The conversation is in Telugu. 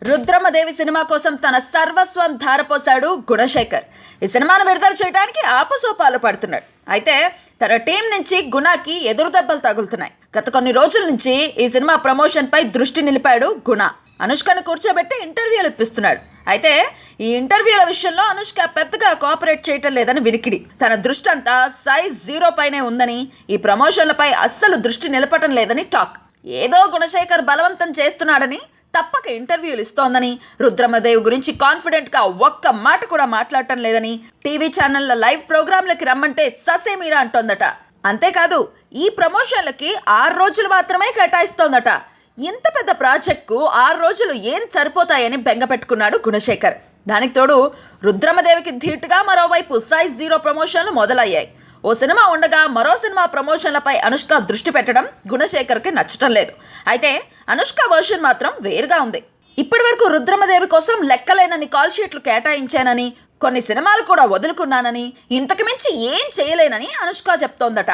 రుద్రమదేవి సినిమా కోసం తన సర్వస్వం ధారపోశాడు గుణశేఖర్. ఈ సినిమాను విడుదల చేయడానికి ఆపసోపాలు పడుతున్నాడు. అయితే తన టీం నుంచి గుణకి ఎదురు దెబ్బలు తగులుతున్నాయి. గత కొన్ని రోజుల నుంచి ఈ సినిమా ప్రమోషన్ పై దృష్టి నిలిపాడు గుణ. అనుష్కను కూర్చోబెట్టి ఇంటర్వ్యూలు ఇప్పిస్తున్నాడు. అయితే ఈ ఇంటర్వ్యూల విషయంలో అనుష్క పెద్దగా కోఆపరేట్ చేయటం లేదని వినికిడి. తన దృష్టి అంతా సైజ్ 0 పైనే ఉందని, ఈ ప్రమోషన్లపై అస్సలు దృష్టి నిలపటం లేదని టాక్. ఏదో గుణశేఖర్ బలవంతం చేస్తున్నాడని, తప్పక ఇంటర్వ్యూలు ఇస్తోందని, రుద్రమదేవి గురించి కాన్ఫిడెంట్గా ఒక్క మాట కూడా మాట్లాడటం లేదని, టీవీ ఛానళ్ల లైవ్ ప్రోగ్రాంలకి రమ్మంటే ససేమీరా అంటోందట. అంతేకాదు ఈ ప్రమోషన్లకి 6 రోజులు మాత్రమే కేటాయిస్తోందట. ఇంత పెద్ద ప్రాజెక్ట్కు 6 రోజులు ఏం సరిపోతాయని బెంగపెట్టుకున్నాడు గుణశేఖర్. దానికి తోడు రుద్రమదేవికి ధీటుగా మరోవైపు సైజ్ 0 ప్రమోషన్లు మొదలయ్యాయి. ఓ సినిమా ఉండగా మరో సినిమా ప్రమోషన్లపై అనుష్క దృష్టి పెట్టడం గుణశేఖర్కి నచ్చటం లేదు. అయితే అనుష్క వర్షన్ మాత్రం వేరుగా ఉంది. ఇప్పటి వరకు రుద్రమదేవి కోసం లెక్కలేనన్ని కాల్ షీట్లు కేటాయించానని, కొన్ని సినిమాలు కూడా వదులుకున్నానని, ఇంతకు మించి ఏం చేయలేనని అనుష్క చెప్తోందట.